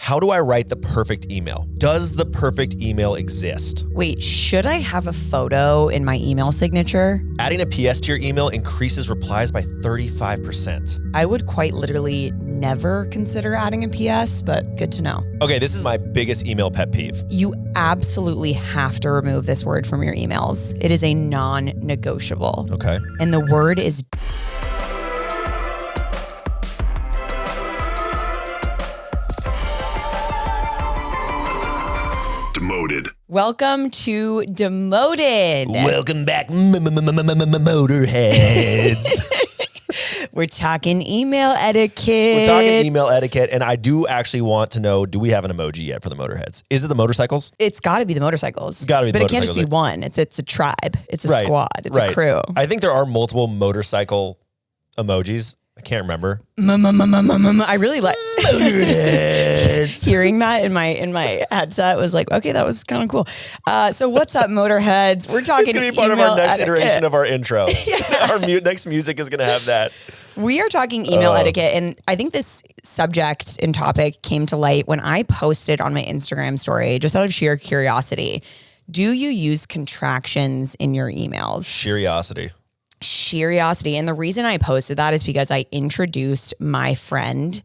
How do I write the perfect email? Does the perfect email exist? Wait, should I have a photo in my email signature? Adding a PS to your email increases replies by 35%. I would quite literally never consider adding a PS, but good to know. Okay, this is my biggest email pet peeve. You absolutely have to remove this word from your emails. It is a non-negotiable. Okay. And the word is Demoted. welcome to Demoted. Welcome back, motorheads. We're talking email etiquette. We're talking email etiquette, and I do actually want to know, do we have an emoji yet for the motorheads? Is it the motorcycles? It's got to be the motorcycles. Got to be the But motorcycles. it can't just be one. It's a tribe. It's a squad. It's a crew. I think there are multiple motorcycle emojis. I can't remember. I really like hearing that in my headset was like, okay, that was kind of cool. So what's up, motorheads? We're talking. It's going to be part of our next iteration of our intro. Yeah. Our next music is going to have that. We are talking email etiquette, and I think this subject and topic came to light when I posted on my Instagram story, just out of sheer curiosity. Do you use contractions in your emails? Curiosity. And the reason I posted that is because I introduced my friend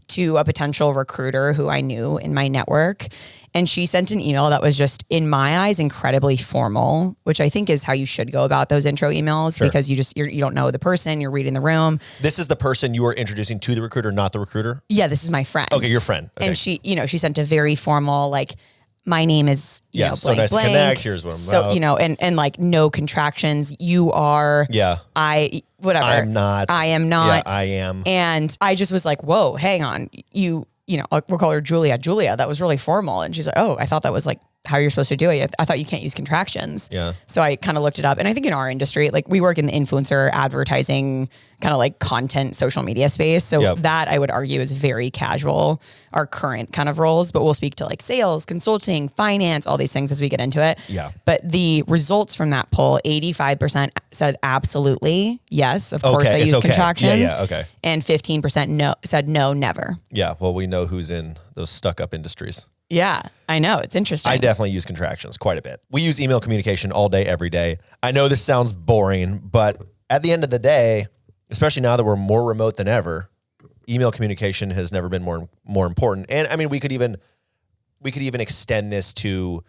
to a potential recruiter who I knew in my network. And she sent an email that was just, in my eyes, incredibly formal, which I think is how you should go about those intro emails. Sure. Because you don't know the person, you're reading the room. This is the person you are introducing to the recruiter, not the recruiter? Yeah, this is my friend. Okay, your friend. Okay. And she sent a very formal, like, my name is, blank, so nice blank. to connect. Here's what I'm about. And like no contractions. You are. Yeah. Whatever. I'm not. I am not. Yeah, I am. And I just was like, whoa, hang on. We'll call her Julia. Julia, that was really formal. And she's like, oh, I thought that was like how you're supposed to do it. I thought you can't use contractions. Yeah. So I kind of looked it up. And I think in our industry, like we work in the influencer advertising kind of like content, social media space. So that I would argue is very casual, our current kind of roles, but we'll speak to like sales, consulting, finance, all these things as we get into it. Yeah. But the results from that poll, 85% said absolutely. Yes. Of course I use contractions. Yeah. Okay. And 15% said no, never. Yeah. Well, we know who's in those stuck up industries. Yeah, I know. It's interesting. I definitely use contractions quite a bit. We use email communication all day, every day. I know this sounds boring, but at the end of the day, especially now that we're more remote than ever, email communication has never been more important. And I mean, we could even extend this to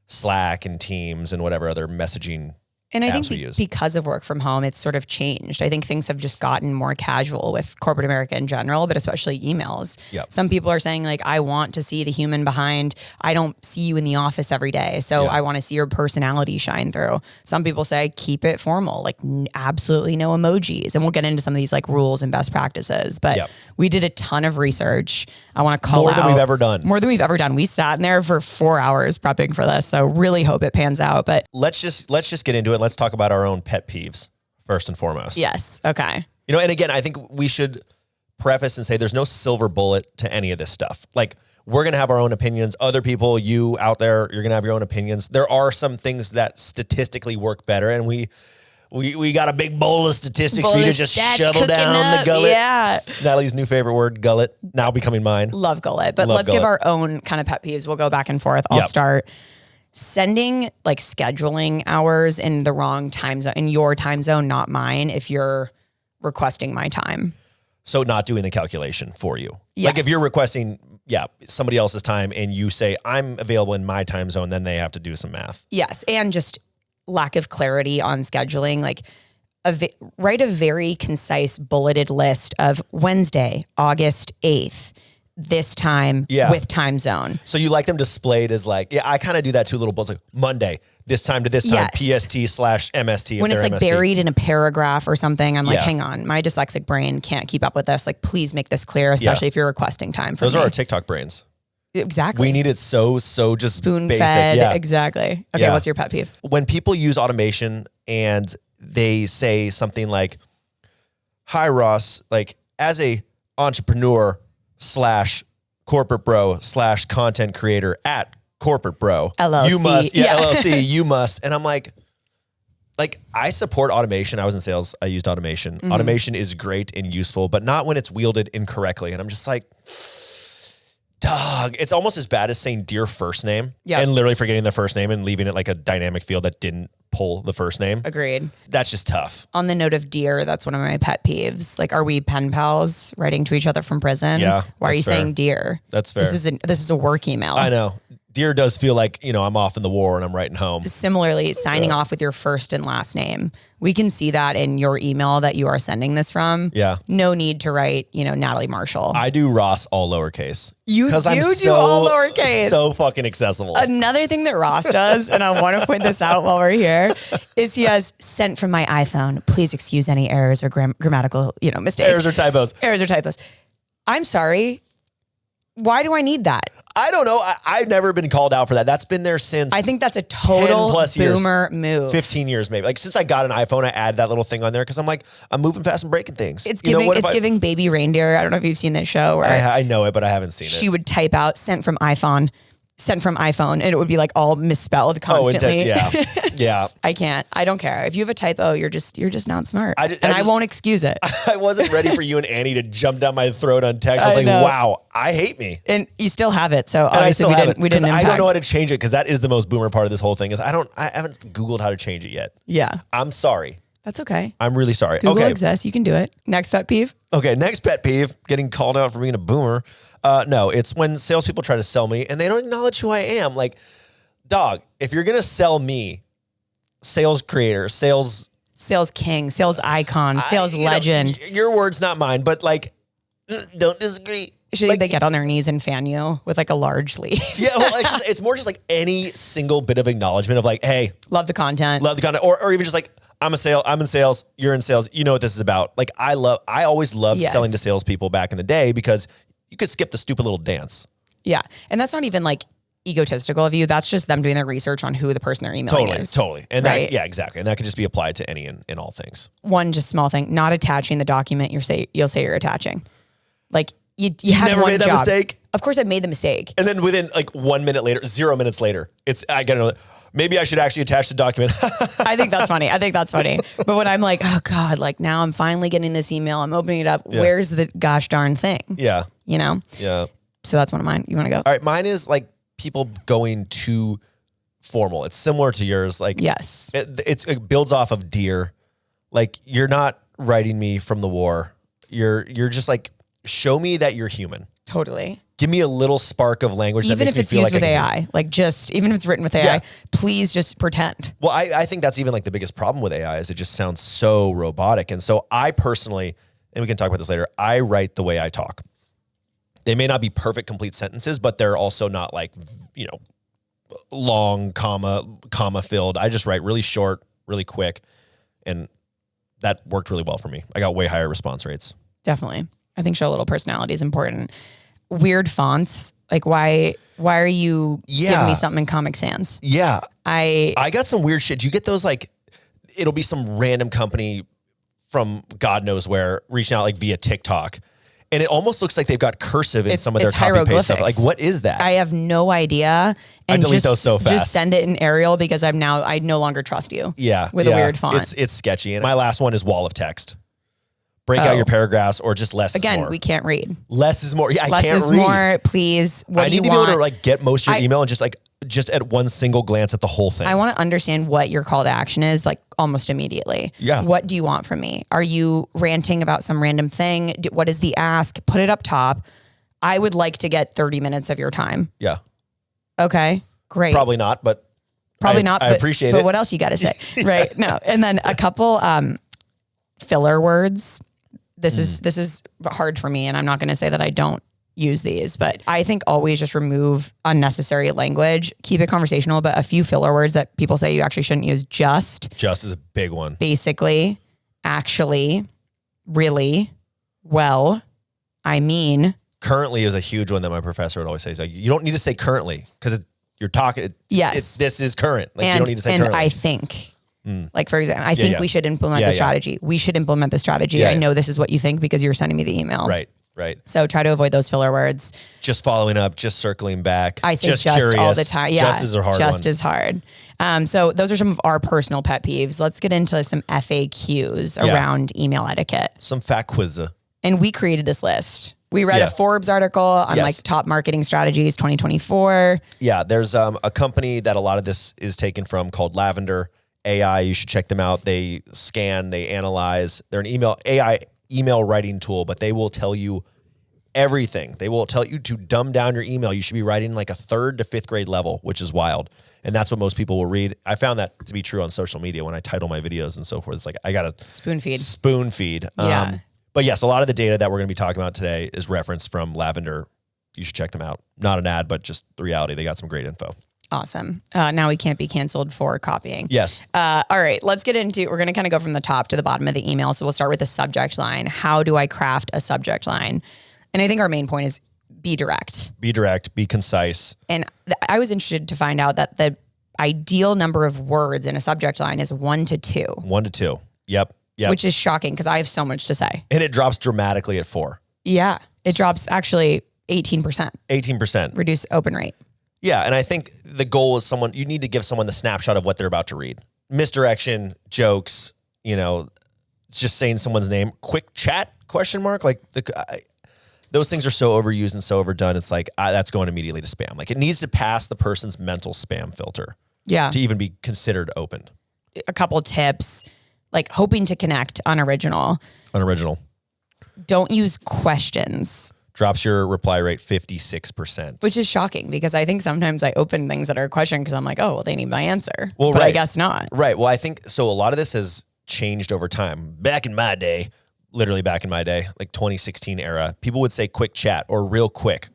Slack and Teams and whatever other messaging. And I think because of work from home, it's sort of changed. I think things have just gotten more casual with corporate America in general, but especially emails. Yep. Some people are saying like, I want to see the human behind. I don't see you in the office every day. So I want to see your personality shine through. Some people say, keep it formal, like absolutely no emojis. And we'll get into some of these like rules and best practices, but we did a ton of research. I want to call out more than we've ever done. More than we've ever done. We sat in there for 4 hours prepping for this. So really hope it pans out, but let's just get into it. Let's talk about our own pet peeves first and foremost. Yes. Okay. And again, I think we should preface and say there's no silver bullet to any of this stuff. Like we're going to have our own opinions. Other people, you out there, you're going to have your own opinions. There are some things that statistically work better. And we got a big bowl of statistics for you to just shovel down the gullet. Yeah. Natalie's new favorite word, gullet, now becoming mine. Love gullet. But let's give our own kind of pet peeves. We'll go back and forth. I'll start. Sending like scheduling hours in the wrong time zone, in your time zone, not mine, if you're requesting my time. So not doing the calculation for you. Yes. Like if you're requesting, somebody else's time and you say, I'm available in my time zone, then they have to do some math. Yes. And just lack of clarity on scheduling, like write a very concise bulleted list of Wednesday, August 8th. This time with time zone. So you like them displayed as like, I kind of do that too, little bullets like Monday, this time to this time, PST/MST. When it's like MST. Buried in a paragraph or something, I'm like, hang on, my dyslexic brain can't keep up with this. Like, please make this clear, especially if you're requesting time for Those are our TikTok brains. Exactly. We need it so just spoon-fed. Basic. Yeah. Exactly. Okay, what's your pet peeve? When people use automation and they say something like, hi, Ross, like as a entrepreneur / corporate bro / content creator at corporate bro LLC. You must LLC you must. And I'm like I support automation. I was in sales. I used automation. Mm-hmm. Automation is great and useful, but not when it's wielded incorrectly. And I'm just like, Dog, it's almost as bad as saying dear first name Yep. and literally forgetting the first name and leaving it like a dynamic field that didn't pull the first name. Agreed. That's just tough. On the note of dear, that's one of my pet peeves. Like, are we pen pals writing to each other from prison? Yeah, Why are you that's fair. saying dear? That's fair. This is a work email. I know. Dear does feel like, I'm off in the war and I'm writing home. Similarly, signing off with your first and last name. We can see that in your email that you are sending this from. Yeah. No need to write, Natalie Marshall. I do Ross all lowercase. You 'Cause do all lowercase. So fucking accessible. Another thing that Ross does, and I want to point this out while we're here, is he has sent from my iPhone. Please excuse any errors or grammatical, mistakes. Errors or typos. Errors or typos. I'm sorry. Why do I need that? I don't know. I've never been called out for that. That's been there since I think that's a total 10 plus years. boomer move. 15 years maybe. Like since I got an iPhone, I add that little thing on there because I'm like, I'm moving fast and breaking things. It's giving Baby Reindeer. I don't know if you've seen this show where I know it, but I haven't seen it. she would type out sent from iPhone, and it would be like all misspelled constantly. Yeah. I can't. I don't care. If you have a typo, you're just not smart. I won't excuse it. I wasn't ready for you and Annie to jump down my throat on text. I was like, know. wow, I hate me. And you still have it. So And I obviously still have it. we didn't 'Cause impact. I don't know how to change it because that is the most boomer part of this whole thing is I haven't Googled how to change it yet. Yeah. I'm sorry. That's okay. I'm really sorry. Google okay. exists. You can do it. Next pet peeve. Okay, next pet peeve, getting called out for being a boomer. No, it's when salespeople try to sell me and they don't acknowledge who I am. Like, dog, if you're going to sell me, sales creator, sales king, sales icon, sales legend. Your words, not mine, but like, don't disagree. Should they get on their knees and fan you with like a large leaf? Yeah, well, it's more just like any single bit of acknowledgement of like, hey, Love the content. or even just like, I'm in sales, you're in sales, you know what this is about. Like I always loved Yes. selling to salespeople back in the day because you could skip the stupid little dance. Yeah. And that's not even like egotistical of you. That's just them doing their research on who the person they're emailing is. Totally. And right? exactly. And that could just be applied to any and all things. One just small thing, not attaching the document you'll say you're attaching. Like you had never one made that job. mistake? Of course I made the mistake. And then within like 1 minute later, 0 minutes later, I gotta know, maybe I should actually attach the document. I think that's funny. But when I'm like, oh God, like now I'm finally getting this email, I'm opening it up. Yeah. Where's the gosh darn thing? Yeah. Yeah. So that's one of mine. You want to go? All right. Mine is like people going too formal. It's similar to yours. Like, Yes. it builds off of dear. Like you're not writing me from the war. You're just like, show me that you're human. Totally. Give me a little spark of language Even that makes if me it's feel used like with I can AI, like just, even if it's written with AI, Yeah. please just pretend. Well, I think that's even like the biggest problem with AI is it just sounds so robotic. And so I personally, and we can talk about this later, I write the way I talk. They may not be perfect, complete sentences, but they're also not like, long comma filled. I just write really short, really quick. And that worked really well for me. I got way higher response rates. Definitely. I think show a little personality is important. Weird fonts. Like why are you giving me something in Comic Sans? Yeah. I got some weird shit. Do you get those like, it'll be some random company from God knows where reaching out like via TikTok. And it almost looks like they've got cursive in some of their copy paste stuff. Like, what is that? I have no idea. And I delete those so fast. Just send it in Arial because I no longer trust you. Yeah. With a weird font. It's sketchy. And my last one is wall of text. Break out your paragraphs or just less is more. Again, we can't read. Less is more. Yeah, I Less can't is read. more, please. What do you want? I need to be able to like get most of your email and just at one single glance at the whole thing. I want to understand what your call to action is like almost immediately. Yeah. What do you want from me? Are you ranting about some random thing? What is the ask? Put it up top. I would like to get 30 minutes of your time. Yeah. Okay, great. Probably not, but I appreciate it. But what else you got to say? Right. No. And then a couple filler words. This is hard for me, and I'm not going to say that I don't use these, but I think always just remove unnecessary language. Keep it conversational, but a few filler words that people say you actually shouldn't use. Just is a big one. Basically, actually, really, well, I mean. Currently is a huge one that my professor would always say. He's like, you don't need to say currently because you're talking. Yes. This is current. Like you don't need to say currently. And I think. Like, for example, I think we should implement the strategy. We should implement the strategy. I know this is what you think because you're sending me the email. Right. So try to avoid those filler words. Just following up, just circling back. I say just curious. all the time. Yeah. Just is a hard one. Just is hard. So those are some of our personal pet peeves. Let's get into some FAQs around email etiquette. Some fact quiz. And we created this list. We read Yeah. a Forbes article on Yes. like top marketing strategies 2024. Yeah, there's a company that a lot of this is taken from called Lavender AI. You should check them out. They scan, they analyze. They're an AI email writing tool, but they will tell you everything. They will tell you to dumb down your email. You should be writing like a 3rd to 5th grade level, which is wild. And that's what most people will read. I found that to be true on social media when I title my videos and so forth. It's like, I got to Spoon feed. spoon feed. Yeah. But yes, a lot of the data that we're going to be talking about today is referenced from Lavender. You should check them out. Not an ad, but just the reality. They got some great info. Awesome. Now we can't be canceled for copying. Yes. All right, let's get into, we're going to kind of go from the top to the bottom of the email. So we'll start with the subject line. How do I craft a subject line? And I think our main point is be direct. Be direct, be concise. And I was interested to find out that the ideal number of words in a subject line is 1 to 2. 1 to 2. Yep. Which is shocking because I have so much to say. And it drops dramatically at 4. Yeah. It drops actually 18%. 18%. Reduce open rate. Yeah. And I think the goal is you need to give someone the snapshot of what they're about to read. Misdirection, jokes, just saying someone's name, quick chat, ? Like those things are so overused and so overdone. It's like, that's going immediately to spam. Like it needs to pass the person's mental spam filter. Yeah. To even be considered open. A couple tips, like hoping to connect, unoriginal. Don't use questions. Drops your reply rate 56%. Which is shocking because I think sometimes I open things that are a question because I'm like, oh, well, they need my answer. Well, but right. I guess not. Right. Well, I think so. A lot of this has changed over time. Back in my day, like 2016 era, people would say quick chat or real quick ?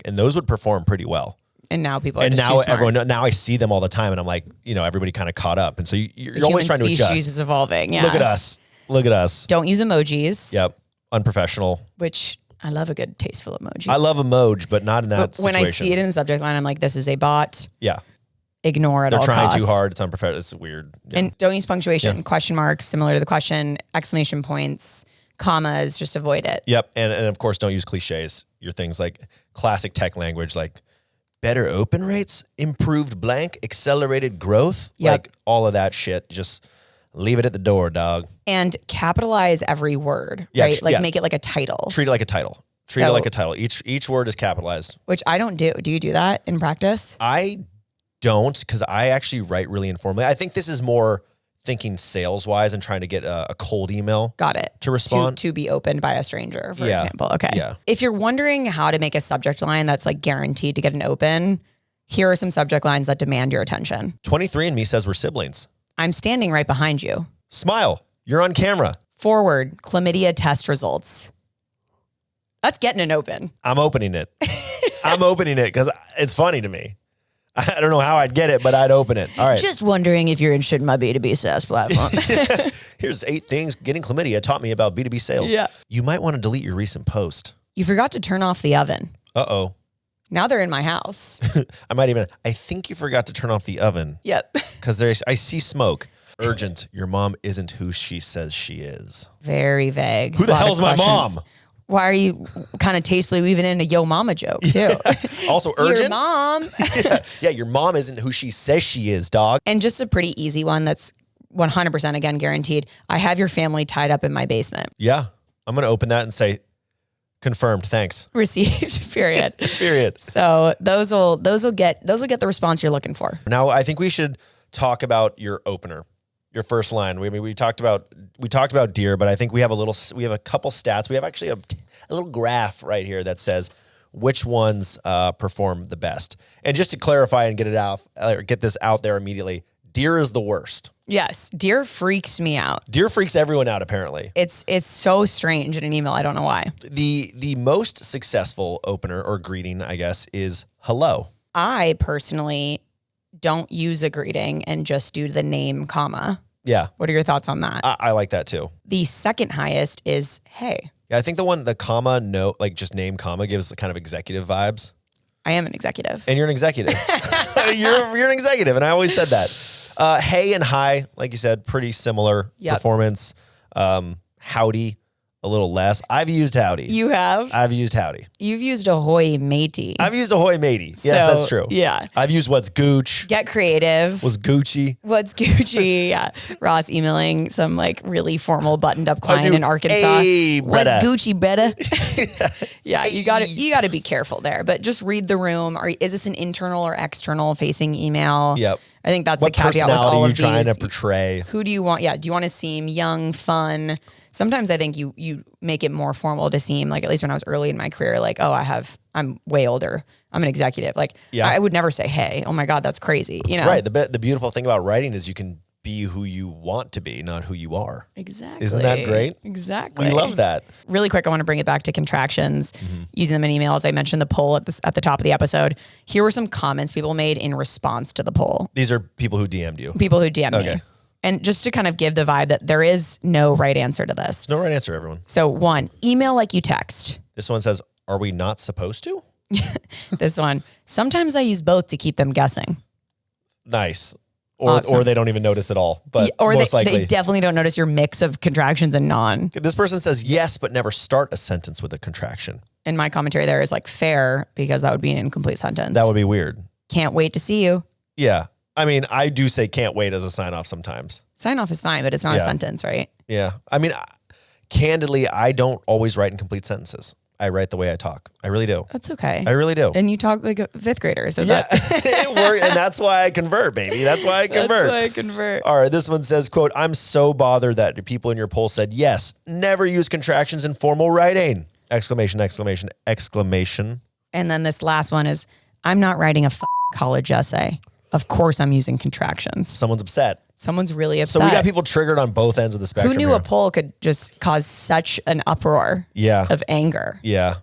And those would perform pretty well. And now people are And just now too smart. now I see them all the time and I'm like, everybody kind of caught up. And so you're always trying to Human adjust. species is evolving. Yeah. Look at us. Don't use emojis. Yep. Unprofessional. Which I love a good tasteful emoji. I love emoji, but not in that situation. When I see it in the subject line, I'm like, this is a bot. Yeah. Ignore at all They're trying costs. too hard. It's unprofessional. It's weird. Yeah. And don't use punctuation. Yeah. Question marks, similar to the question, exclamation points, commas, just avoid it. Yep. And of course, don't use cliches. Your things like classic tech language, like better open rates, improved blank, accelerated growth. Yep. Like all of that shit. Just leave it at the door, dog. And capitalize every word, Yeah, right? Like yeah. make it like a title, Treat it like a title. Treat it like a title. Each word is capitalized. which I don't do. Do you do that in practice? I don't, because I actually write really informally. I think this is more thinking sales wise and trying to get a cold email. Got it. To respond. To be opened by a stranger, for Yeah. example. Okay. Yeah. If you're wondering how to make a subject line that's like guaranteed to get an open, here are some subject lines that demand your attention. 23andMe says we're siblings. I'm standing right behind you. Smile. You're on camera. Forward, chlamydia test results. That's getting an open. I'm opening it. I'm opening it because it's funny to me. I don't know how I'd get it, but I'd open it. All right. Just wondering if you're interested in my B2B SaaS platform. Here's 8 things getting chlamydia taught me about B2B sales. Yeah. You might want to delete your recent post. You forgot to turn off the oven. Uh-oh. Now they're in my house. I think you forgot to turn off the oven Yep. because I see smoke. Urgent. Your mom isn't who she says she is. Very vague. Who the Lot of hell's my questions. mom? Why are you kind of tastefully weaving in a yo mama joke too? Also urgent. Your mom. Yeah, your mom isn't who she says she is, dog. And just a pretty easy one that's 100% again guaranteed. I have your family tied up in my basement. Yeah. I'm going to open that and say, confirmed, thanks. Received. Period. Period. So those will get the response you're looking for. Now, I think we should talk about your opener, your first line. We talked about deer, but I think we have a couple stats. We have actually a little graph right here that says which ones perform the best. And just to clarify and get this out there immediately, deer is the worst. Yes, deer freaks me out. Deer freaks everyone out, apparently. It's so strange in an email. I don't know why. The most successful opener or greeting, I guess, is hello. I personally don't use a greeting and just do the name, comma. Yeah. What are your thoughts on that? I like that too. The second highest is hey. Yeah, I think the comma, no, like just name, comma gives kind of executive vibes. I am an executive. And you're an executive. you're an executive, and I always said that. Hey and hi, like you said, pretty similar Yep. performance. Howdy, a little less. I've used howdy. You have? I've used howdy. You've used ahoy matey. I've used ahoy matey. Yes, So, that's true. yeah. I've used what's gooch. Get creative. Was Gucci. What's Gucci? Yeah. Ross emailing some like really formal buttoned up client dude. in Arkansas. Hey, What's brother. Gucci, better? Yeah, you got to be careful there. But just read the room. Is this an internal or external facing email? Yep. I think that's What the caveat with personality all are you of trying these. to portray? Who do you want? Yeah. Do you want to seem young, fun? Sometimes I think you make it more formal to seem like, at least when I was early in my career, like, oh, I'm way older. I'm an executive. Like, Yeah. I would never say, hey, oh my God, that's crazy. You know? Right. The beautiful thing about writing is you can be who you want to be, not who you are. Exactly. Isn't that great? Exactly. We love that. Really quick, I want to bring it back to contractions, using them in emails. I mentioned the poll at the top of the episode. Here were some comments people made in response to the poll. These are people who DM'd you. People who DM Okay. me. And just to kind of give the vibe that there is no right answer to this. No right answer, everyone. So 1, email like you text. This one says, are we not supposed to? This one, sometimes I use both to keep them guessing. Nice. Or Awesome. or they don't even notice at all. But Or most likely. they definitely don't notice your mix of contractions and non. This person says yes, but never start a sentence with a contraction. And my commentary there is like fair, because that would be an incomplete sentence. That would be weird. Can't wait to see you. Yeah. I mean, I do say can't wait as a sign off sometimes. Sign off is fine, but it's not a Yeah. sentence, right? Yeah. I mean, candidly, I don't always write in complete sentences. I write the way I talk. I really do. That's okay. I really do. And you talk like a fifth grader. So Yeah. that, It works. And that's why I convert, baby. That's why I convert. that's why I convert. All right, this one says, quote, I'm so bothered that the people in your poll said, yes, never use contractions in formal writing. Exclamation, exclamation, exclamation. And then this last one is, I'm not writing a college essay. Of course I'm using contractions. Someone's upset. Someone's really So upset. we got people triggered on both ends of the spectrum. Who knew here. a poll could just cause such an uproar Yeah. of anger? Yeah.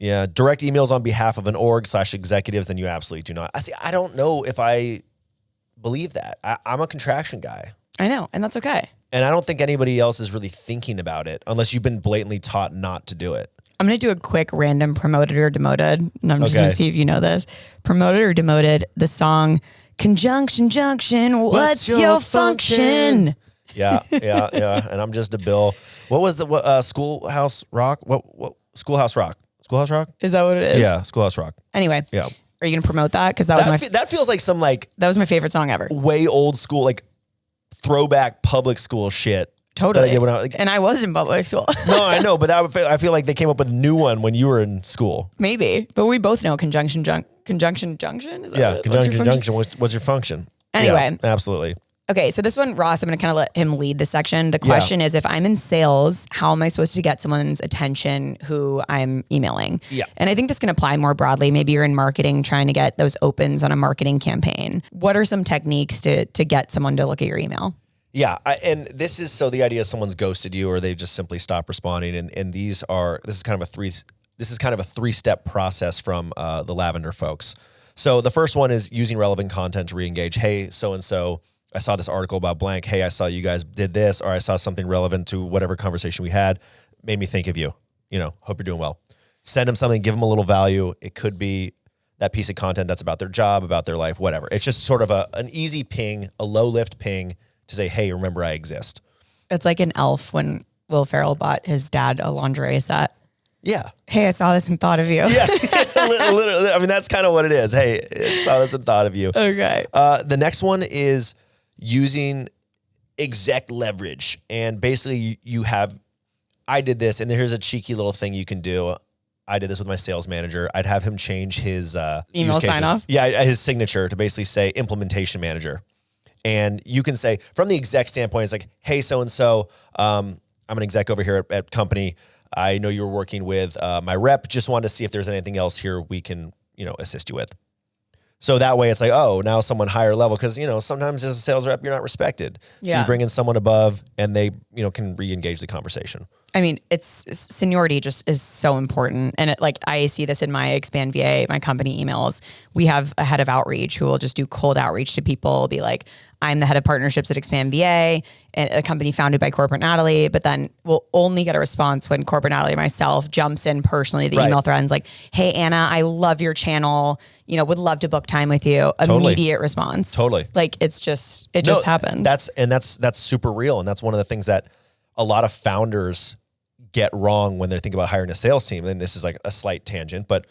Yeah. Direct emails on behalf of an org/executives, then you absolutely do not. I don't know if I believe that. I'm a contraction guy. I know, and that's okay. And I don't think anybody else is really thinking about it unless you've been blatantly taught not to do it. I'm going to do a quick random promoted or demoted. And I'm just going Okay. to see if you know this. Promoted or demoted, the song Conjunction Junction, what's your function? Yeah. And I'm just a Bill. What was the Schoolhouse Rock? What Schoolhouse Rock? Schoolhouse Rock? Is that what it is? Yeah, Schoolhouse Rock. Anyway, Yeah. are you going to promote that? Because that was That feels like some like that was my favorite song ever. way old school, like throwback public school shit. Totally. That I did when I, like, And I was in public school. no, I know, but I feel like they came up with a new one when you were in school. Maybe. But we both know Conjunction Junction. Is that Yeah, what- what's your function? conjunction. What's your function? Anyway. Yeah, absolutely. Okay, so this one, Ross, I'm going to kind of let him lead the section. The question is, if I'm in sales, how am I supposed to get someone's attention who I'm emailing? Yeah. And I think this can apply more broadly. Maybe you're in marketing trying to get those opens on a marketing campaign. What are some techniques to get someone to look at your email? Yeah, and this is so the idea is someone's ghosted you or they just simply stop responding, and this is kind of a three-step process from the Lavender folks. So the first one is using relevant content to re-engage. Hey, so and so, I saw this article about blank. Hey, I saw you guys did this, or I saw something relevant to whatever conversation we had. Made me think of you. Hope you're doing well. Send them something, give them a little value. It could be that piece of content that's about their job, about their life, whatever. It's just sort of an easy ping, a low lift ping to say, hey, remember I exist. It's like an elf when Will Ferrell bought his dad a lingerie set. Yeah. Hey, I saw this and thought of you. Yeah. Literally. I mean, that's kind of what it is. Hey, I saw this and thought of you. Okay. The next one is using exec leverage. And basically I did this, and here's a cheeky little thing you can do. I did this with my sales manager. I'd have him change his Email use cases. sign off? Yeah, his signature to basically say implementation manager. And you can say, from the exec standpoint, it's like, hey, so-and-so, I'm an exec over here at company. I know you're working with my rep. Just wanted to see if there's anything else here we can, assist you with. So that way it's like, oh, now someone higher level. Cause sometimes as a sales rep, you're not respected. So Yeah. you bring in someone above and they, can re-engage the conversation. I mean, it's seniority just is so important. And I see this in my Expand VA, my company emails. We have a head of outreach who will just do cold outreach to people, be like, I'm the head of partnerships at Expand VA, a company founded by Corporate Natalie, but then we'll only get a response when Corporate Natalie myself jumps in personally, the email thread, and is like, hey, Anna, I love your channel. Would love to book time with you. Totally. Immediate response. Totally. It just happens. That's super real. And that's one of the things that a lot of founders get wrong when they think about hiring a sales team, and this is like a slight tangent, but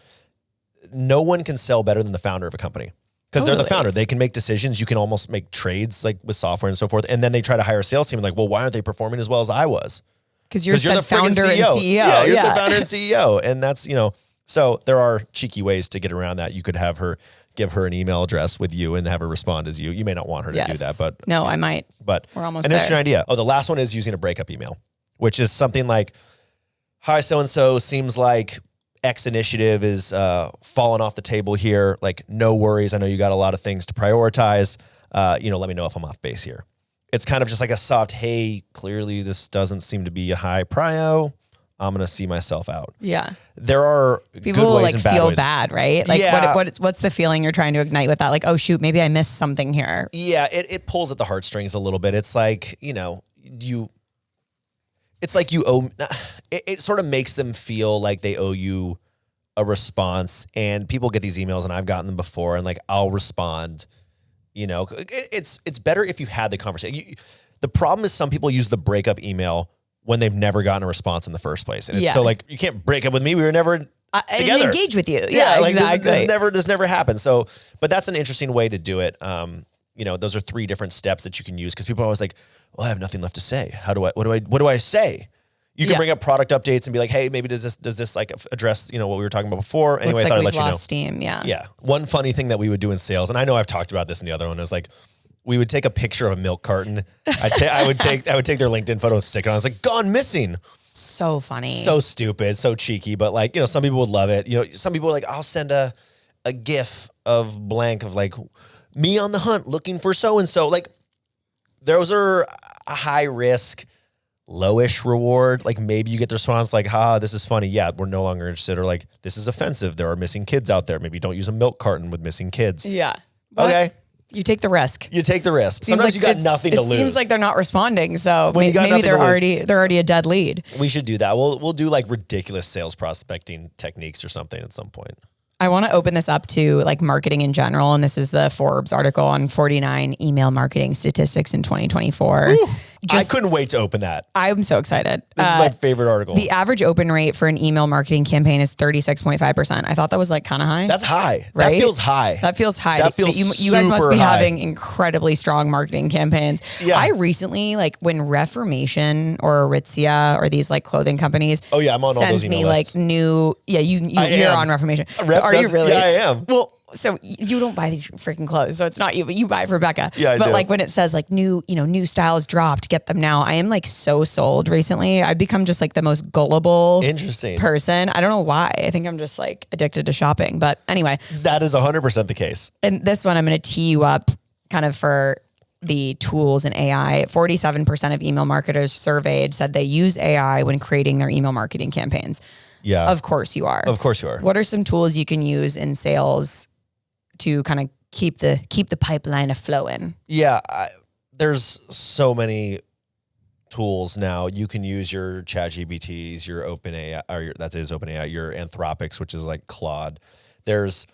no one can sell better than the founder of a company. Because they're the founder. They can make decisions. You can almost make trades like with software and so forth. And then they try to hire a sales team. Like, well, why aren't they performing as well as I was? Because you're the founder and CEO. Yeah, you're the founder and CEO. And that's, so there are cheeky ways to get around that. You could have her give her an email address with you and have her respond as you. You may not want her to do that, but. No, I might. But we're almost an interesting idea. Oh, the last one is using a breakup email, which is something like, hi, so-and-so, seems like X initiative is falling off the table here. Like, no worries. I know you got a lot of things to prioritize. Let me know if I'm off base here. It's kind of just like a soft, hey, clearly this doesn't seem to be a high prio. I'm going to see myself out. Yeah. There are people good ways like and bad feel ways. Bad, right? Like what's the feeling you're trying to ignite with that? Like, oh shoot, maybe I missed something here. Yeah. It pulls at the heartstrings a little bit. It's like, it's like you owe, it sort of makes them feel like they owe you a response, and people get these emails, and I've gotten them before, and like, I'll respond, it's better if you've had the conversation. The problem is some people use the breakup email when they've never gotten a response in the first place. And it's so like, you can't break up with me. We were never together. I didn't engage with you. Yeah, like exactly. This never happened. So, but that's an interesting way to do it. Those are 3 different steps that you can use, because people are always like, well, I have nothing left to say. What do I say? You can bring up product updates and be like, hey, maybe does this like address, what we were talking about before? Anyway, Looks I thought I'd like let you know. lost steam. Yeah. Yeah. One funny thing that we would do in sales, and I know I've talked about this in the other one, is like, we would take a picture of a milk carton. I would take their LinkedIn photo and stick it on. I was like, gone missing. So funny. So stupid, so cheeky, but like, some people would love it. Some people are like, I'll send a GIF of blank of like me on the hunt looking for so-and-so. Like, those are a high risk, lowish reward. Like, maybe you get the response like, this is funny. Yeah, we're no longer interested. Or like, this is offensive. There are missing kids out there. Maybe don't use a milk carton with missing kids. Yeah. Okay. You take the risk. Sometimes you got nothing to lose. It seems like they're not responding, so maybe they're already a dead lead. We should do that. We'll do like ridiculous sales prospecting techniques or something at some point. I want to open this up to like marketing in general. And this is the Forbes article on 49 email marketing statistics in 2024. Ooh, I couldn't wait to open that. I'm so excited. This is my favorite article. The average open rate for an email marketing campaign is 36.5%. I thought that was like kind of high. That's high. Right? That feels high. That feels you guys must be having incredibly strong marketing campaigns. Yeah. I recently, like when Reformation or Aritzia or these like clothing companies I'm on all those sends me lists. like new, you're on Reformation. So are you really? Yeah, I am. Well, so you don't buy these freaking clothes, so it's not you, but you buy for Becca. Yeah, but like when it says like new styles dropped, get them now. I am like so sold recently. I've become just like the most gullible person. I don't know why. I think I'm just like addicted to shopping. But anyway, that is 100% the case. And this one, I'm going to tee you up kind of for the tools and AI. 47% of email marketers surveyed said they use AI when creating their email marketing campaigns. Yeah. Of course you are. Of course you are. What are some tools you can use in sales to kind of keep the pipeline aflowing? Yeah, there's so many tools now. You can use your ChatGPTs, your OpenAI, OpenAI, your Anthropics, which is like Claude. There's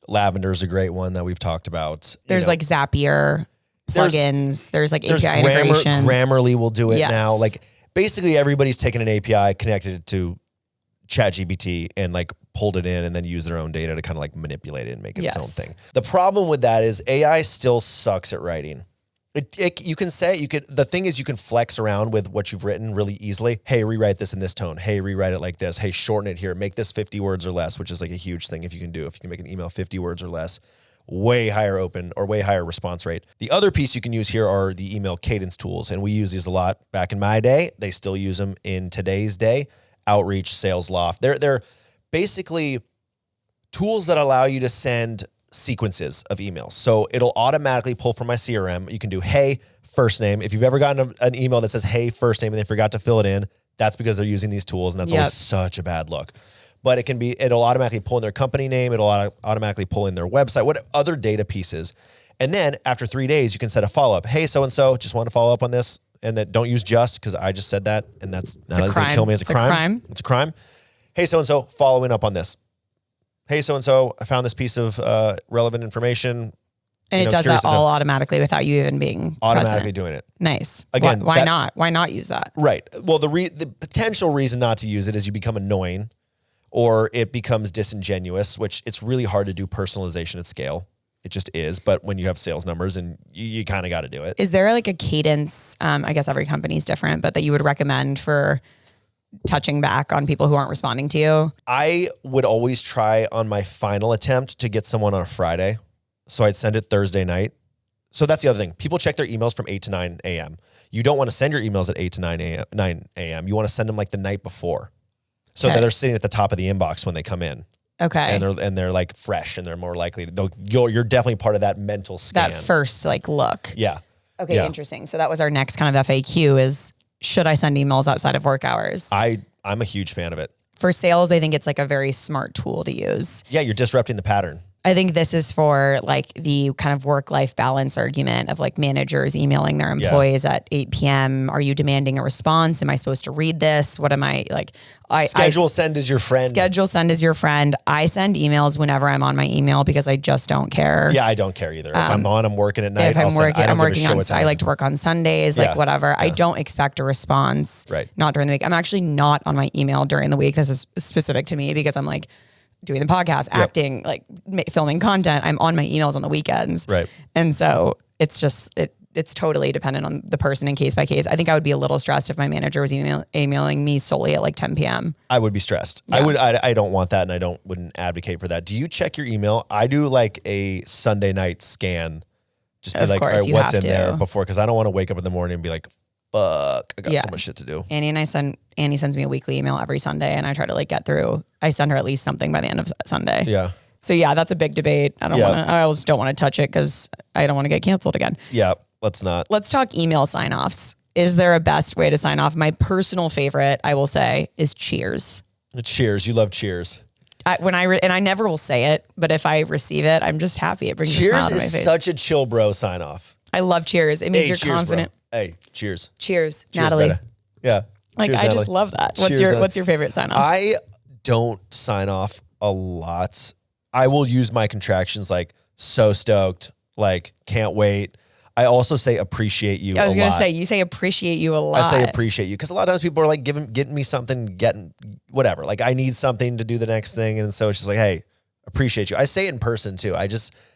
Lavender's a great one that we've talked about. There's like Zapier plugins. There's like API integrations. Grammarly will do it now. Like basically everybody's taken an API, connected it to ChatGPT and like pulled it in and then use their own data to kind of like manipulate it and make it its own thing. The problem with that is AI still sucks at writing. The thing is you can flex around with what you've written really easily. Hey, rewrite this in this tone. Hey, rewrite it like this. Hey, shorten it here. Make this 50 words or less, which is like a huge thing if you can do. If you can make an email 50 words or less, way higher response rate. The other piece you can use here are the email cadence tools. And we use these a lot back in my day. They still use them in today's day. Outreach, Sales Loft. They're basically tools that allow you to send sequences of emails. So it'll automatically pull from my CRM. You can do, hey, first name. If you've ever gotten an email that says, hey, first name, and they forgot to fill it in, that's because they're using these tools, and that's always such a bad look. But it'll automatically pull in their company name. It'll automatically pull in their website, what other data pieces. And then after 3 days, you can set a follow-up. Hey, so-and-so, just want to follow up on this. And that don't use just, because I just said that, and that's going to kill me. It's a crime. It's a crime. Hey, so-and-so, following up on this. Hey, so-and-so, I found this piece of relevant information. And it does that all automatically without you even being automatically present. doing it. Nice. Again, why not? Why not use that? Right. Well, the potential reason not to use it is you become annoying or it becomes disingenuous, which it's really hard to do personalization at scale. It just is. But when you have sales numbers and you kind of got to do it. Is there like a cadence? I guess every company is different, but that you would recommend for touching back on people who aren't responding to you? I would always try on my final attempt to get someone on a Friday. So I'd send it Thursday night. So that's the other thing. People check their emails from 8 to 9 a.m. You don't want to send your emails at 8 to 9 a.m. You want to send them like the night before. So that they're sitting at the top of the inbox when they come in. Okay. And they're like fresh and they're more likely to, you're definitely part of that mental scan. That first like look. Yeah. Okay, yeah. Interesting. So that was our next kind of FAQ is, should I send emails outside of work hours? I'm a huge fan of it. For sales, I think it's like a very smart tool to use. Yeah, you're disrupting the pattern. I think this is for like the kind of work-life balance argument of like managers emailing their employees at 8 p.m. Are you demanding a response? Am I supposed to read this? What am I like? Schedule send is your friend. Schedule send is your friend. I send emails whenever I'm on my email because I just don't care. Yeah, I don't care either. If I'm working at night. If I'm working on. I like to work on Sundays, like whatever. Yeah. I don't expect a response. Right. Not during the week. I'm actually not on my email during the week. This is specific to me because I'm like doing the podcast, acting, like filming content. I'm on my emails on the weekends. Right. And so it's just, it's totally dependent on the person and case by case. I think I would be a little stressed if my manager was emailing me solely at like 10 p.m. I would be stressed. Yeah. I don't want that. And wouldn't advocate for that. Do you check your email? I do like a Sunday night scan. Just be like, all right, what's in there before? Cause I don't want to wake up in the morning and be like, fuck, I got so much shit to do. Annie sends me a weekly email every Sunday and I try to like get through. I send her at least something by the end of Sunday. Yeah. So yeah, that's a big debate. I just don't want to touch it because I don't want to get canceled again. Yeah, let's not. Let's talk email sign-offs. Is there a best way to sign off? My personal favorite, I will say, is cheers. Cheers. You love cheers. I never will say it, but if I receive it, I'm just happy. It brings a smile to my face. Cheers is such a chill bro sign off. I love cheers. It means you're confident. Bro. Hey, cheers. Cheers, Natalie. Yeah. Like cheers, I just love that. What's your favorite sign off? I don't sign off a lot. I will use my contractions like so stoked, like can't wait. I also say appreciate you a lot. I was going to say, you say appreciate you a lot. I say appreciate you because a lot of times people are like getting me something, getting whatever. Like I need something to do the next thing. And so it's just like, hey, appreciate you. I say it in person too.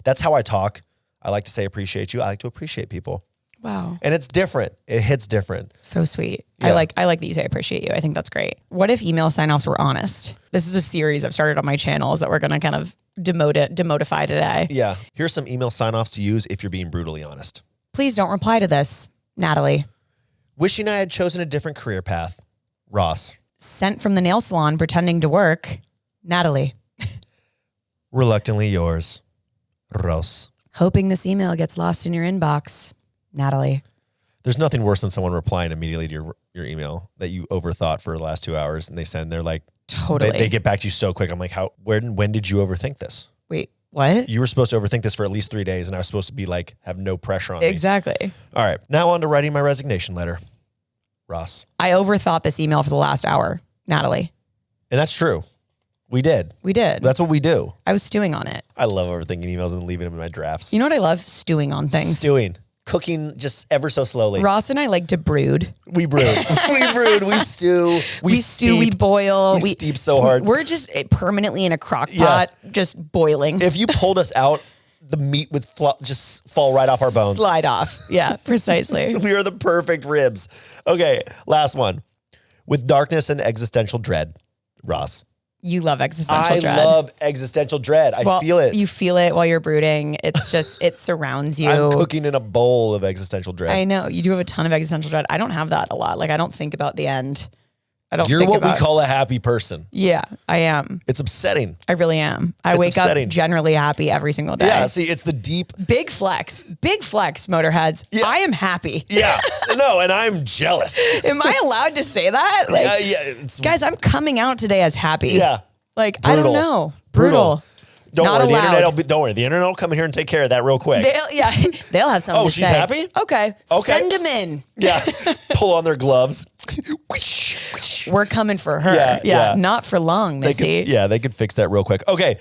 That's how I talk. I like to say appreciate you. I like to appreciate people. Wow. And it's different. It hits different. So sweet. Yeah. I like that you say appreciate you. I think that's great. What if email sign-offs were honest? This is a series I've started on my channels that we're going to kind of demotify today. Yeah. Here's some email sign-offs to use if you're being brutally honest. Please don't reply to this, Natalie. Wishing I had chosen a different career path, Ross. Sent from the nail salon pretending to work, Natalie. Reluctantly yours, Ross. Hoping this email gets lost in your inbox, Natalie. There's nothing worse than someone replying immediately to your email that you overthought for the last 2 hours and they're like, totally. They get back to you so quick. I'm like, when did you overthink this? Wait, what? You were supposed to overthink this for at least 3 days and I was supposed to be like, have no pressure on me. Exactly. All right. Now on to writing my resignation letter, Ross. I overthought this email for the last hour, Natalie. And that's true. We did. That's what we do. I was stewing on it. I love overthinking emails and leaving them in my drafts. You know what I love? Stewing on things. Stewing. Cooking just ever so slowly. Ross and I like to brood. We brood. We stew. We steep. We boil. We steep so hard. We're just permanently in a crock pot, just boiling. If you pulled us out, the meat would just fall right off our bones. Slide off. Yeah, precisely. We are the perfect ribs. Okay, last one. With darkness and existential dread, Ross. You love existential dread. I love existential dread. I feel it. You feel it while you're brooding. It's just, it surrounds you. I'm cooking in a bowl of existential dread. I know. You do have a ton of existential dread. I don't have that a lot. Like, I don't think about the end. You're what we call a happy person. Yeah, I am. It's upsetting. I really am. I wake up generally happy every single day. Yeah, see, it's the deep... Big flex, Motorheads. Yeah. I am happy. Yeah, no, and I'm jealous. Am I allowed to say that? Like, guys, I'm coming out today as happy. Yeah. Like, brutal. I don't know. Brutal. Don't Not worry, allowed. don't worry. The internet will come in here and take care of that real quick. They'll have something to say. Oh, she's happy? Okay. Send them in. Yeah. Pull on their gloves. We're coming for her. Yeah. Not for long, Missy. They could fix that real quick. Okay.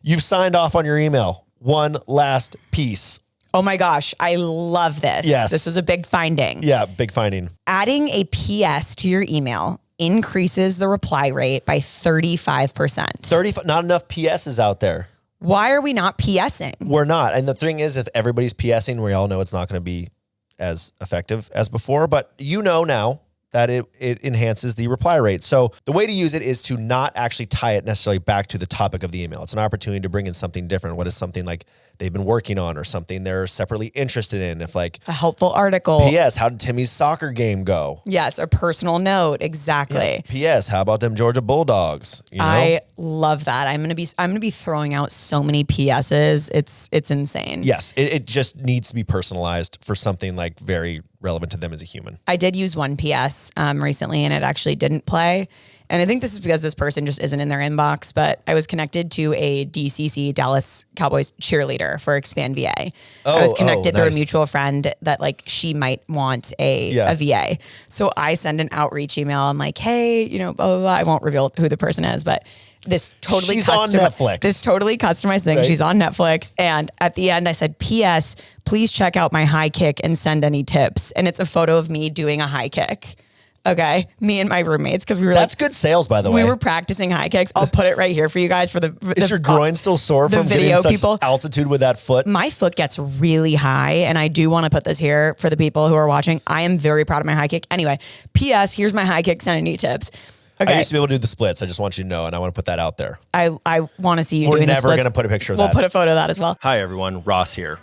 You've signed off on your email. One last piece. Oh my gosh, I love this. Yes. This is a big finding. Yeah, big finding. Adding a PS to your email increases the reply rate by 35%. Not enough PSs out there. Why are we not PSing? We're not. And the thing is, if everybody's PSing, we all know it's not going to be as effective as before. But you know now that it enhances the reply rate. So the way to use it is to not actually tie it necessarily back to the topic of the email. It's an opportunity to bring in something different. What is something like they've been working on or something they're separately interested in? If like a helpful article. P.S. How did Timmy's soccer game go? Yes, a personal note. Exactly. Yeah. P.S. How about them Georgia Bulldogs? You know? I love that. I'm gonna be throwing out so many PSs. It's insane. Yes, it just needs to be personalized for something like very relevant to them as a human. I did use one PS recently and it actually didn't play. And I think this is because this person just isn't in their inbox, but I was connected to a DCC, Dallas Cowboys cheerleader for Expand VA. I was connected through a mutual friend that like she might want a VA. So I send an outreach email. I'm like, hey, blah, blah, blah. I won't reveal who the person is, but this totally She's on Netflix. This totally customized thing. Right? She's on Netflix. And at the end I said, PS, please check out my high kick and send any tips. And it's a photo of me doing a high kick. Okay. Me and my roommates. Cause we were That's good sales, by the way. We were practicing high kicks. I'll put it right here for you guys for Is your groin still sore from video getting such altitude with that foot? My foot gets really high and I do want to put this here for the people who are watching. I am very proud of my high kick. Anyway, PS, here's my high kick, send any tips. Okay. I used to be able to do the splits. I just want you to know, and I want to put that out there. I want to see you doing the splits. We're never going to put a picture of that. We'll put a photo of that as well. Hi, everyone. Ross here.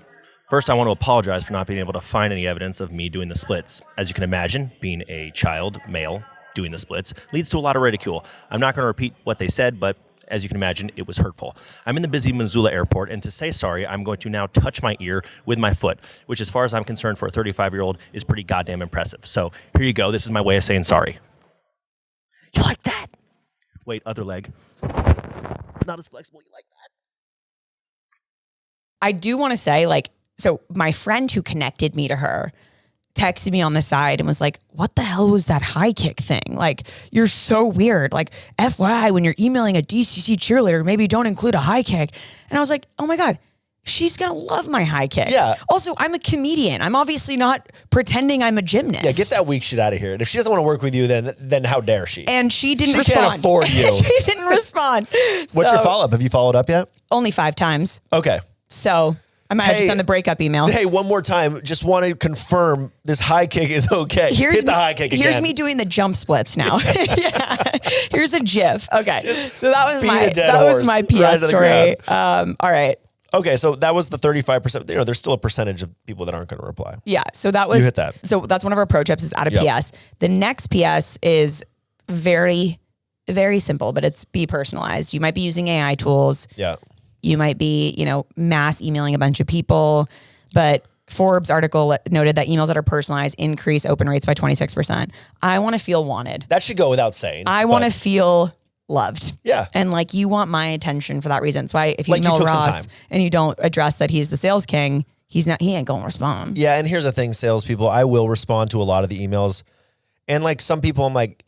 First, I want to apologize for not being able to find any evidence of me doing the splits. As you can imagine, being a child, male, doing the splits leads to a lot of ridicule. I'm not going to repeat what they said, but as you can imagine, it was hurtful. I'm in the busy Missoula airport, and to say sorry, I'm going to now touch my ear with my foot, which as far as I'm concerned for a 35-year-old is pretty goddamn impressive. So here you go. This is my way of saying sorry. You like that? Wait, other leg. Not as flexible. You like that? I do want to say, so my friend who connected me to her texted me on the side and was like, what the hell was that high kick thing? Like, you're so weird. Like, FYI, when you're emailing a DCC cheerleader, maybe don't include a high kick. And I was like, oh my God, she's going to love my high kick. Yeah. Also, I'm a comedian. I'm obviously not pretending I'm a gymnast. Yeah, get that weak shit out of here. And if she doesn't want to work with you, then how dare she? And she didn't respond. She can't afford you. She didn't respond. What's your follow-up? Have you followed up yet? Only 5 times. Okay. So I might have to send the breakup email. Hey, one more time. Just want to confirm this high kick is okay. Hit the high kick again. Here's me doing the jump splits now. Yeah. Here's a GIF. Okay. So that was my PS story. All right. Okay, so that was the 35%. There's still a percentage of people that aren't going to reply. Yeah. So that was you hit that. So that's one of our pro tips is add a PS. The next PS is very, very simple, but it's be personalized. You might be using AI tools. Yeah. You might be, mass emailing a bunch of people, but Forbes article noted that emails that are personalized increase open rates by 26%. I want to feel wanted. That should go without saying. I want to feel loved. Yeah. And you want my attention for that reason. That's why if you email Ross and you don't address that he's the sales king, he ain't going to respond. Yeah. And here's the thing, salespeople, I will respond to a lot of the emails. And some people, I'm like,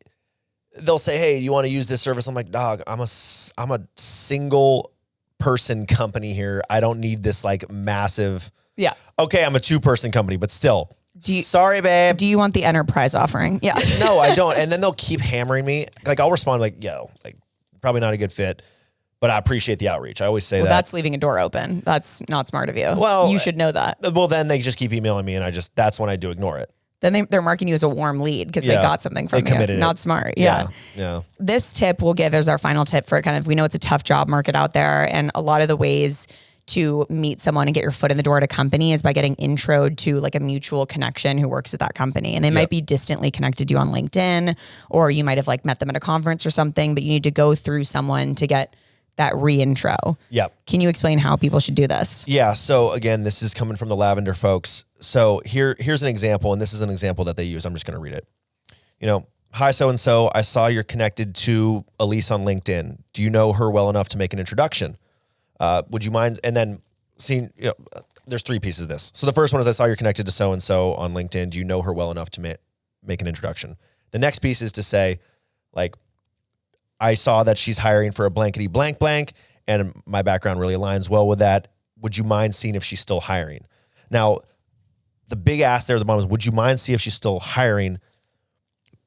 they'll say, hey, you want to use this service? I'm like, dog, I'm a single person company here. I don't need this massive. Yeah. Okay, I'm a 2-person company, but still. Sorry, babe. Do you want the enterprise offering? Yeah. No, I don't. And then they'll keep hammering me. I'll respond probably not a good fit, but I appreciate the outreach. I always say that. That's leaving a door open. That's not smart of you. Well, you should know that. Well, then they just keep emailing me and that's when I do ignore it. Then they're marking you as a warm lead because they got something from you. Not smart. Yeah. This tip we'll give as our final tip for we know it's a tough job market out there. And a lot of the ways to meet someone and get your foot in the door at a company is by getting introed to a mutual connection who works at that company. And they might be distantly connected to you on LinkedIn, or you might have met them at a conference or something, but you need to go through someone to get that re-intro. Yep. Can you explain how people should do this? Yeah. So again, this is coming from the Lavender folks. So here's an example, and this is an example that they use. I'm just going to read it. Hi, so-and-so, I saw you're connected to Elise on LinkedIn. Do you know her well enough to make an introduction? Would you mind? And then there's 3 pieces of this. So the first one is I saw you're connected to so-and-so on LinkedIn. Do you know her well enough to make an introduction? The next piece is to say, I saw that she's hiring for a blankety blank, and my background really aligns well with that. Would you mind seeing if she's still hiring? Now, the big ask there at the bottom is, would you mind see if she's still hiring?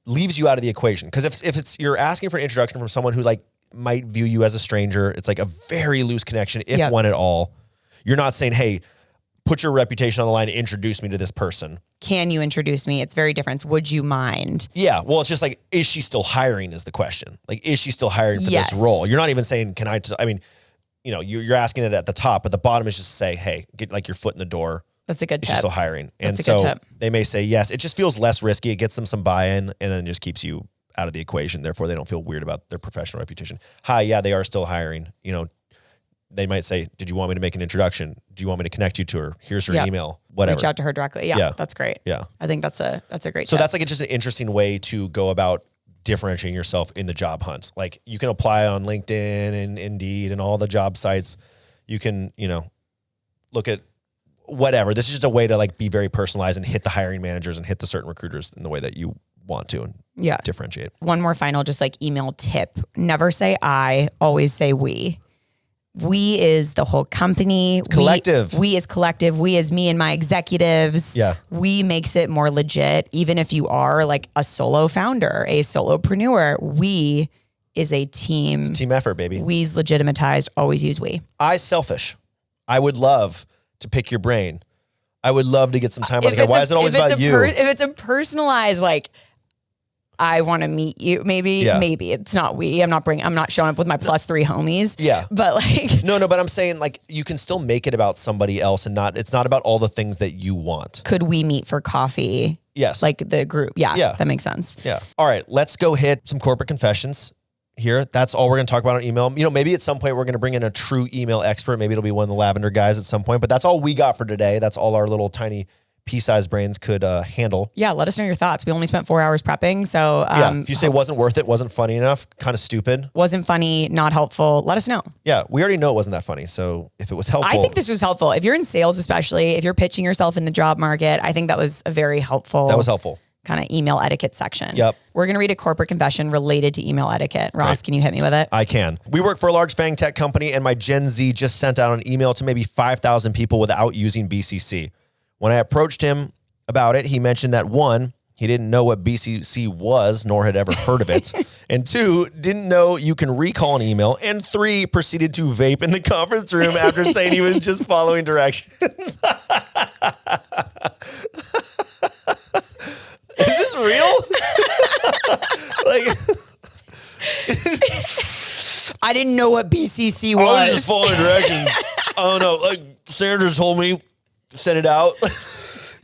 Leaves you out of the equation. Because if it's you're asking for an introduction from someone who like might view you as a stranger, it's like a very loose connection, if one at all. You're not saying, hey, put your reputation on the line and introduce me to this person. Can you introduce me? It's very different. Would you mind? Yeah. Well, it's just like, is she still hiring is the question. Like, is she still hiring for this role? You're not even saying, can I, I mean, you know, you're asking it at the top, but the bottom is just to say, hey, get like your foot in the door. That's a good tip. She's still hiring. That's and a good so tip. They may say yes. It just feels less risky. It gets them some buy-in and then just keeps you out of the equation. Therefore, they don't feel weird about their professional reputation. Hi, yeah, they are still hiring. You know, they might say, did you want me to make an introduction? Do you want me to connect you to her? Here's her email, whatever. Reach out to her directly. Yeah, that's great. Yeah. I think that's a great So tip. that's like just an interesting way to go about differentiating yourself in the job hunt. Like you can apply on LinkedIn and Indeed and all the job sites. You can, you know, look at whatever. This is just a way to like be very personalized and hit the hiring managers and hit the certain recruiters in the way that you want to and differentiate. One more final, just like email tip. Never say I, always say we. We is the whole company. It's collective. We is collective. We is me and my executives. Yeah. We makes it more legit. Even if you are like a solo founder, a solopreneur, we is a team. It's a team effort, baby. We's legitimatized. Always use we. I selfish. I would love to pick your brain. I would love to get some time on the guy. Why is it always about you? If it's a personalized, like, I want to meet you. Maybe it's not we. I'm not showing up with my +3 homies. Yeah. But like, no, but I'm saying like you can still make it about somebody else and it's not about all the things that you want. Could we meet for coffee? Yes. Like the group. Yeah. That makes sense. Yeah. All right. Let's go hit some corporate confessions here. That's all we're going to talk about on email. You know, maybe at some point we're going to bring in a true email expert. Maybe it'll be one of the Lavender guys at some point, but that's all we got for today. That's all our little tiny pea-sized brains could handle. Yeah, let us know your thoughts. We only spent 4 hours prepping, so if you say wasn't worth it, wasn't funny enough, kind of stupid, wasn't funny, not helpful, let us know. Yeah, we already know it wasn't that funny. So if it was helpful, I think this was helpful. If you're in sales, especially if you're pitching yourself in the job market, I think that was a very helpful. That was helpful. Kind of email etiquette section. Yep. We're going to read a corporate confession related to email etiquette. Ross, Can you hit me with it? I can. We work for a large FANG tech company, and my Gen Z just sent out an email to maybe 5,000 people without using BCC. When I approached him about it, he mentioned that 1, he didn't know what BCC was, nor had ever heard of it. And 2, didn't know you can recall an email. And 3, proceeded to vape in the conference room after saying he was just following directions. Is this real? I didn't know what BCC was. I was just following directions. I don't know. Like Sandra told me, send it out.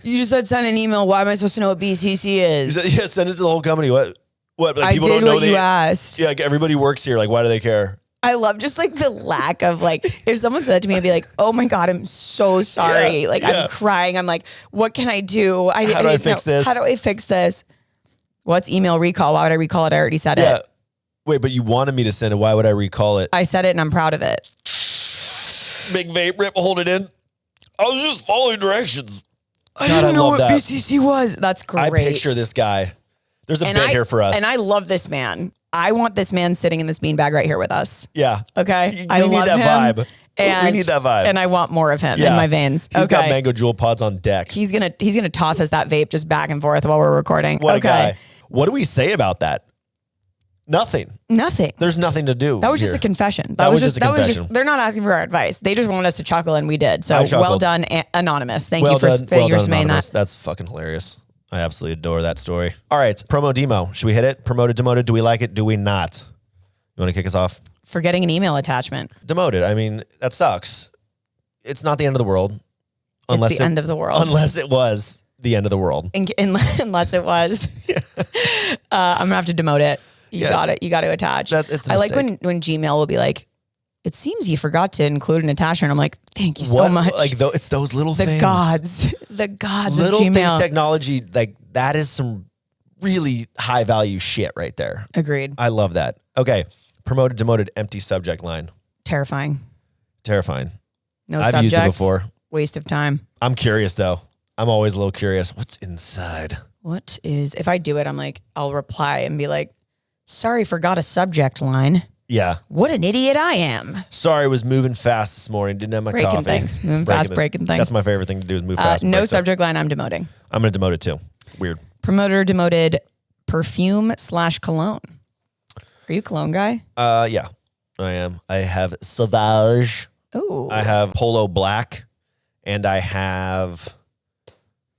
You just said send an email. Why am I supposed to know what BCC is? Yeah, send it to the whole company. What? Like, I people did don't know what you asked. Yeah, like everybody works here. Like, why do they care? I love just like the lack of like, if someone said to me, I'd be like, oh my God, I'm so sorry. I'm crying. I'm like, what can I do? How do I fix this? How do I fix this? What's email recall? Why would I recall it? I already said it. Wait, but you wanted me to send it. Why would I recall it? I said it and I'm proud of it. Big vape rip, hold it in. I was just following directions. I didn't know what BCC was. That's great. I picture this guy. There's a bit here for us. And I love this man. I want this man sitting in this beanbag right here with us. Yeah. Okay. I love that vibe. And, we need that vibe. And I want more of him in my veins. He's got mango jewel pods on deck. He's gonna toss us that vape just back and forth while we're recording. What a guy. What do we say about that? Nothing. There's nothing to do. That was just a confession. That was just they're not asking for our advice. They just wanted us to chuckle and we did. So well done, Anonymous. Thank you for saying that. That's fucking hilarious. I absolutely adore that story. All right, promo demo. Should we hit it? Promoted, demoted. Do we like it? Do we not? You want to kick us off? Forgetting an email attachment. Demoted. I mean, that sucks. It's not the end of the world. It's the end of the world. Unless it was the end of the world. Unless it was. I'm going to have to demote it. You got it. You got to attach. I like when Gmail will be like, it seems you forgot to include an attachment. I'm like, thank you so much. Like it's those little things. The gods little of Gmail. Things technology, like that is some really high value shit right there. Agreed. I love that. Okay. Promoted, demoted, empty subject line. Terrifying. No I've subject. Used it before. Waste of time. I'm curious though. I'm always a little curious. What's inside? If I do it, I'm like, I'll reply and be like, sorry, forgot a subject line. Yeah. What an idiot I am. Sorry, was moving fast this morning. Didn't have my Breaking coffee. things. Moving fast, breaking things. That's my favorite thing to do is move fast. No subject line, I'm demoting. I'm going to demote it too. Weird. Promoter demoted perfume/cologne. Are you a cologne guy? Yeah, I am. I have Sauvage. Oh. I have Polo Black. And I have...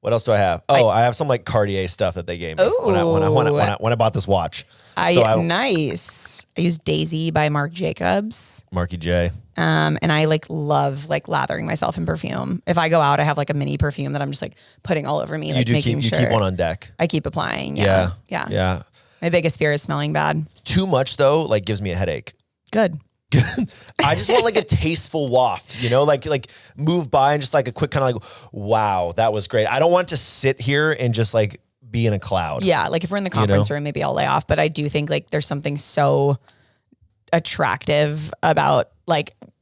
What else do I have? Oh, I have some like Cartier stuff that they gave me when I bought this watch. Nice. I use Daisy by Marc Jacobs. Marky J. And I love lathering myself in perfume. If I go out, I have a mini perfume that I'm just putting all over me. You keep one on deck. I keep applying. Yeah. Yeah. My biggest fear is smelling bad. Too much though, gives me a headache. Good. I just want a tasteful waft, like move by and just a quick kind of wow, that was great. I don't want to sit here and just be in a cloud. Yeah. If we're in the conference room, maybe I'll lay off, but I do think there's something so attractive about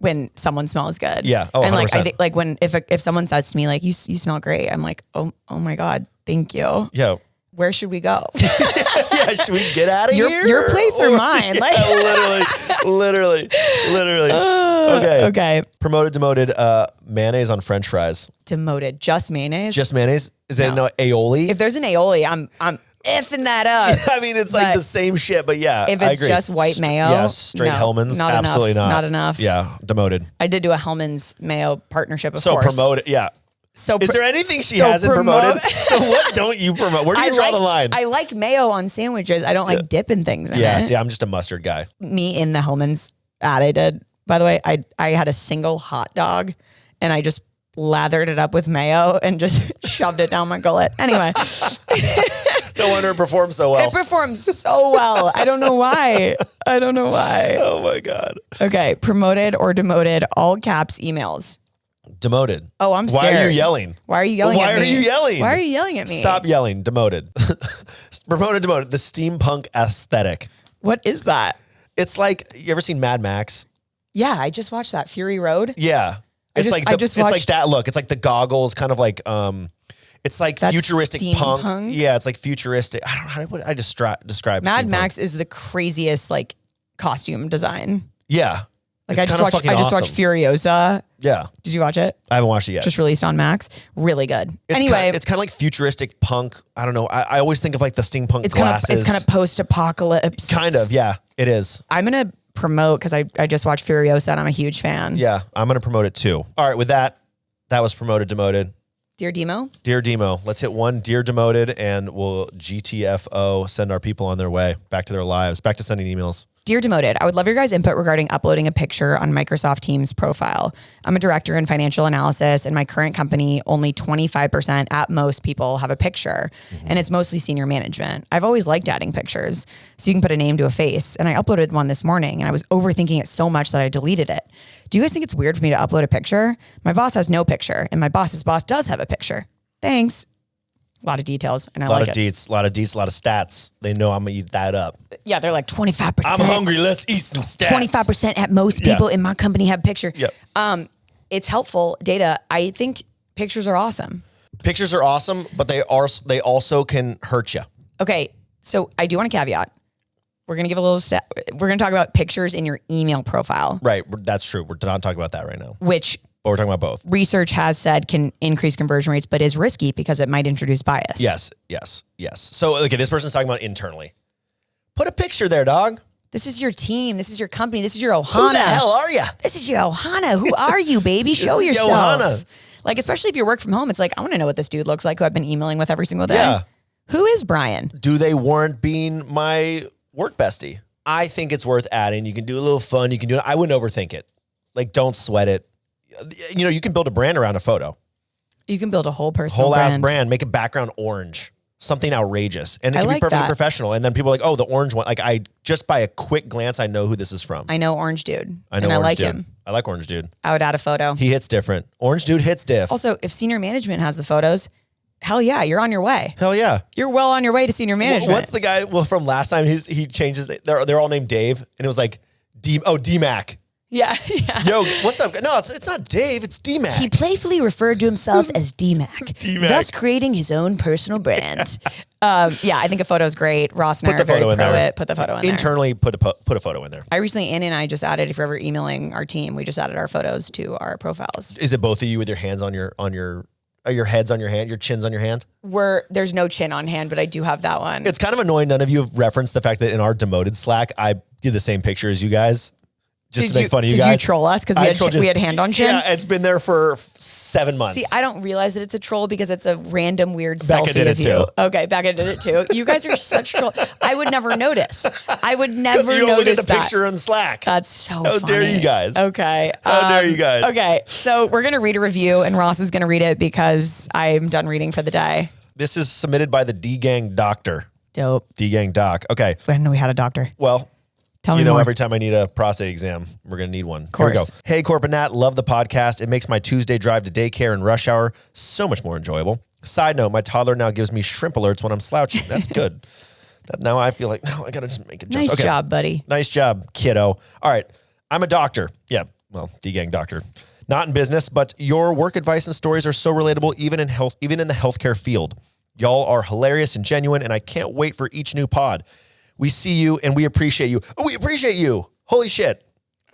when someone smells good. Yeah. Oh, and 100%. I think when, if someone says to me, you smell great, I'm oh my God, thank you. Yeah. Where should we go? Yeah, should we get out of here? Your place or mine? Literally. Okay. Promoted, demoted, mayonnaise on French fries. Demoted. Just mayonnaise? Just mayonnaise? Is it no aioli? If there's an aioli, I'm effing that up. I mean, it's the same shit, but yeah. If it's just white mayo. Yeah, straight Hellman's. Not absolutely enough, not. Not enough. Yeah, demoted. I did do a Hellman's mayo partnership, So promoted, yeah. So is there anything she hasn't promoted? So what don't you promote? Where do you draw the line? I like mayo on sandwiches. I don't like dipping things in it. Yeah, I'm just a mustard guy. Me in the Hellman's ad I did, by the way, I had a single hot dog and I just lathered it up with mayo and just shoved it down my gullet. Anyway. No wonder it performs so well. It performs so well. I don't know why. Oh my God. Okay. Promoted or demoted, all caps emails. Demoted. Oh, I'm scared. Why are you yelling? Why are you yelling at me? Why are you yelling? Why are you yelling at me? Stop yelling. Demoted. Promoted, demoted. The steampunk aesthetic. What is that? It's you ever seen Mad Max? Yeah, I just watched that. Fury Road. Yeah. It's that look. It's the goggles, kind of it's futuristic punk. Yeah, it's futuristic. I don't know how would I describe Mad steampunk? Max is the craziest costume design. Yeah. I just watched Furiosa. Yeah. Did you watch it? I haven't watched it yet. Just released on Max. Really good. It's kind of futuristic punk. I don't know. I always think of the steampunk glasses. It's kind of post-apocalypse. Kind of, yeah. It is. I'm going to promote because I just watched Furiosa and I'm a huge fan. Yeah, I'm going to promote it too. All right, with that was promoted, demoted. Dear Demo? Dear Demo. Let's hit one Dear Demoted and we'll GTFO, send our people on their way, back to their lives, back to sending emails. Dear Demoted, I would love your guys' input regarding uploading a picture on Microsoft Teams profile. I'm a director in financial analysis. In my current company, only 25% at most people have a picture, and it's mostly senior management. I've always liked adding pictures, so you can put a name to a face, and I uploaded one this morning, and I was overthinking it so much that I deleted it. Do you guys think it's weird for me to upload a picture? My boss has no picture, and my boss's boss does have a picture. Thanks. A lot of details, and I like it. A lot of stats. They know I'm going to eat that up. Yeah, they're 25%. I'm hungry. Let's eat some stats. 25% at most people in my company have a picture. Yep. It's helpful data. I think pictures are awesome. Pictures are awesome, but they also can hurt you. Okay, so I do want to caveat. We're going to give a little step. We're going to talk about pictures in your email profile. Right, that's true. We're not talking about that right now. Which... But we're talking about both. Research has said can increase conversion rates, but is risky because it might introduce bias. Yes. So, okay, this person's talking about internally. Put a picture there, dog. This is your team. This is your company. This is your Ohana. Who the hell are you? This is your Ohana. Who are you, baby? Show yourself. Ohana. Especially if you work from home, it's I want to know what this dude looks like who I've been emailing with every single day. Yeah. Who is Brian? Do they warrant being my work bestie? I think it's worth adding. You can do a little fun. You can do it. I wouldn't overthink it. Don't sweat it. You can build a brand around a photo. You can build a whole personal whole brand. ass brand. Make a background orange, something outrageous, and it can be like perfectly that. professional. And then people are like, oh, the orange one. I just by a quick glance, I know who this is from. I know Orange Dude. I know and Orange I like Dude. him. I like Orange Dude. I would add a photo. He hits different. Orange Dude hits diff. Also, if senior management has the photos, hell yeah, you're on your way. Hell yeah, you're well on your way to senior management. What's the guy? Well, from last time, he changed his. They're all named Dave, and it was D-Mac. Yeah. Yeah. Yo, what's up? No, it's not Dave. It's D-Mac. He playfully referred to himself as D-Mac, D-Mac. thus creating his own personal brand. Yeah, I think a photo is great. Ross and I are very pro it. Put the photo in there. Internally, put a photo in there. I recently, Annie and I just added, if you're ever emailing our team, we just added our photos to our profiles. Is it both of you with your hands on your heads on your hand, your chins on your hand? There's no chin on hand, but I do have that one. It's kind of annoying. None of you have referenced the fact that in our Demoted Slack, I did the same picture as you guys. Just to make fun of you guys. Did you troll us because we had hand on chin? Yeah, it's been there for 7 months. See, I don't realize that it's a troll because it's a random weird selfie of you. Okay, Becca did it too. You guys are such trolls. I would never notice. I would never you don't notice look at the picture on Slack. That's so How funny. dare you guys? Okay. How dare you guys? Okay, so we're going to read a review and Ross is going to read it because I'm done reading for the day. This is submitted by the D-Gang Doctor. Dope. D-Gang Doc. Okay. I didn't know we had a doctor. Well, Tell me more. more. Every time I need a prostate exam, we're going to need one. Here we go. Hey, Corp and Nat, love the podcast. It makes my Tuesday drive to daycare and rush hour so much more enjoyable. Side note, my toddler now gives me shrimp alerts when I'm slouching. That's good. Now I feel like, no, I got to just make it just. Nice job, buddy. Nice job, kiddo. All right. I'm a doctor. Yeah. Well, D-Gang Doctor. Not in business, but your work advice and stories are so relatable, even in the healthcare field. Y'all are hilarious and genuine, and I can't wait for each new pod. We see you and we appreciate you. Oh, we appreciate you. Holy shit.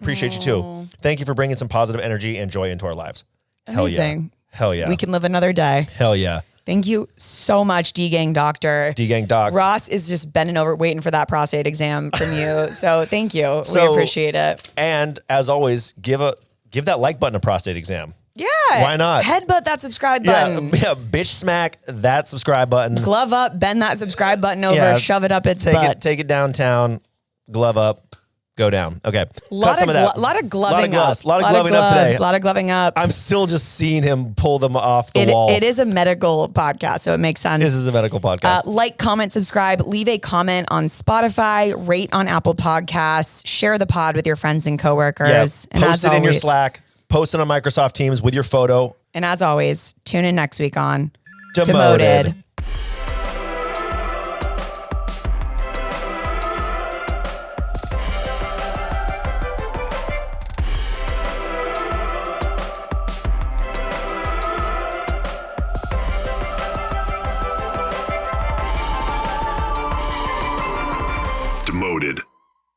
Appreciate you too. Thank you for bringing some positive energy and joy into our lives. Amazing. Hell yeah. We can live another day. Hell yeah. Thank you so much, D-Gang Doctor. D-Gang Doc. Ross is just bending over, waiting for that prostate exam from you. So thank you. We appreciate it. And as always, give that like button a prostate exam. Yeah. Why not? Headbutt that subscribe button. Yeah, bitch smack that subscribe button. Glove up, bend that subscribe button over, shove it up its butt. Take it downtown, glove up, go down. Okay. Lot of gloving up. A lot of gloving up today. A lot of gloving up. I'm still just seeing him pull them off the wall. It is a medical podcast, so it makes sense. This is a medical podcast. Like, comment, subscribe, leave a comment on Spotify, rate on Apple Podcasts, share the pod with your friends and coworkers. Yeah, post it in your Slack, post it on Microsoft Teams with your photo. And as always, tune in next week on Demoted.